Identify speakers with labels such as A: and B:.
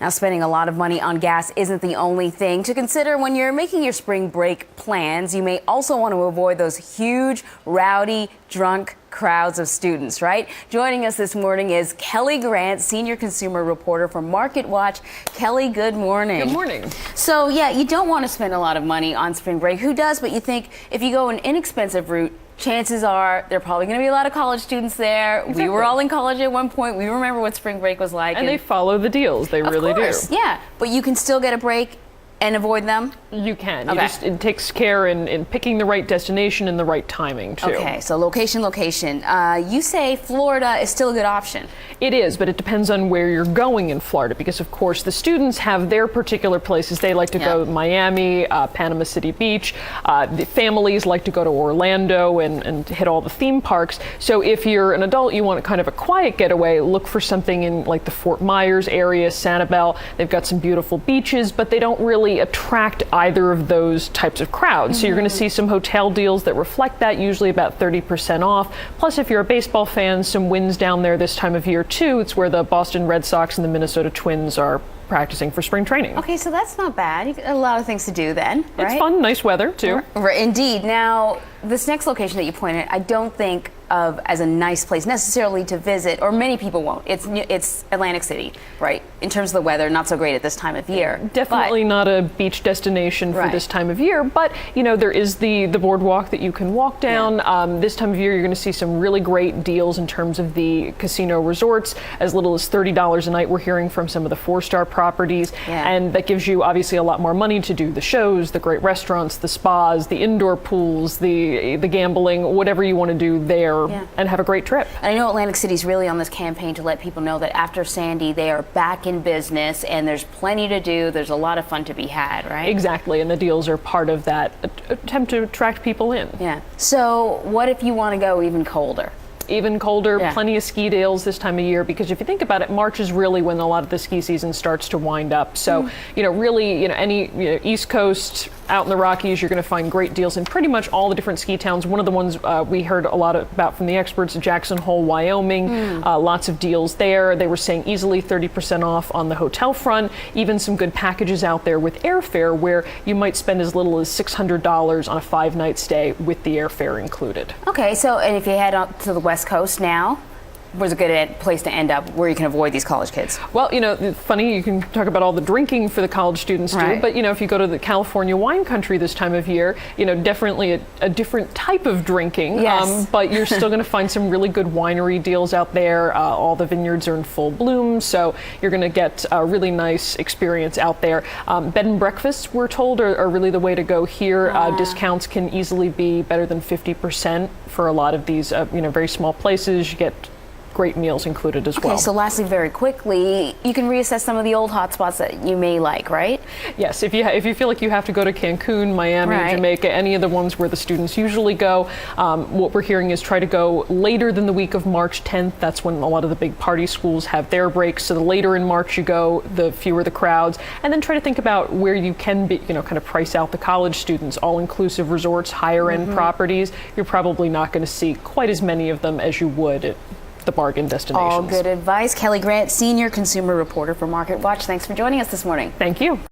A: Now, spending a lot of money on gas isn't the only thing to consider when you're making your spring break plans. You may also want to avoid those huge, rowdy, drunk crowds of students, right? Joining us this morning is Kelli Grant, senior consumer reporter for MarketWatch. Kelli, good morning.
B: Good morning.
A: So, yeah, you don't want to spend a lot of money on spring break. Who does? But you think if you go an inexpensive route, chances are there are probably going to be a lot of college students there.
B: Exactly.
A: We were all in college at one point. We remember what spring break was like.
B: And they follow the deals. They really do.
A: Yeah, but you can still get a break and avoid them?
B: You can.
A: Okay.
B: It takes care in picking the right destination and the right timing, too.
A: Okay, so location. You say Florida is still a good option.
B: It is, but it depends on where you're going in Florida because, of course, the students have their particular places. They like to go to Miami, Panama City Beach. The families like to go to Orlando and hit all the theme parks. So if you're an adult, you want kind of a quiet getaway, look for something in like the Fort Myers area, Sanibel. They've got some beautiful beaches, but they don't really attract either of those types of crowds. So you're going to see some hotel deals that reflect that, usually about 30% off. Plus, if you're a baseball fan, some wins down there this time of year too. It's where the Boston Red Sox and the Minnesota Twins are practicing for spring training.
A: Okay, so that's not bad. You got a lot of things to do then, right?
B: It's fun, nice weather too.
A: Indeed. Now, this next location that you pointed, I don't think of as a nice place necessarily to visit, or many people won't. It's Atlantic City, right? In terms of the weather, not so great at this time of year.
B: Definitely not a beach destination for this time of year, but you know, there is the boardwalk that you can walk down. This time of year, you're going to see some really great deals in terms of the casino resorts, as little as $30 a night. We're hearing from some of the 4-star properties, and that gives you obviously a lot more money to do the shows, the great restaurants, the spas, the indoor pools, the gambling, whatever you want to do there. And have a great trip.
A: I know Atlantic City's really on this campaign to let people know that after Sandy, they are back in business and there's plenty to do. There's a lot of fun to be had, right?
B: Exactly, and the deals are part of that attempt to attract people in.
A: Yeah. So what if you want to go even colder?
B: Even colder, plenty of ski deals this time of year, because if you think about it, March is really when a lot of the ski season starts to wind up. So, you know, really, any East Coast, out in the Rockies, you're going to find great deals in pretty much all the different ski towns. One of the ones we heard a lot about from the experts, Jackson Hole, Wyoming, lots of deals there. They were saying easily 30% off on the hotel front, even some good packages out there with airfare where you might spend as little as $600 on a 5-night stay with the airfare included.
A: Okay, so, and if you head up to the West Coast now, where's a good place to end up where you can avoid these college kids?
B: Well, you know, it's funny, you can talk about all the drinking for the college students too, but you know, if you go to the California wine country this time of year, you know, definitely a different type of drinking, but you're still going to find some really good winery deals out there. All the vineyards are in full bloom, so you're going to get a really nice experience out there. Bed and breakfasts, we're told, are really the way to go here. Discounts can easily be better than 50% for a lot of these, very small places. You get great meals included as well.
A: Okay, so lastly, very quickly, you can reassess some of the old hotspots that you may like, right?
B: Yes, if you feel like you have to go to Cancun, Miami, Jamaica, any of the ones where the students usually go, what we're hearing is try to go later than the week of March 10th. That's when a lot of the big party schools have their breaks. So the later in March you go, the fewer the crowds. And then try to think about where you can be, kind of price out the college students. All-inclusive resorts, higher-end properties. You're probably not going to see quite as many of them as you would at the bargain destinations.
A: All good advice. Kelli Grant, senior consumer reporter for MarketWatch. Thanks for joining us this morning.
B: Thank you.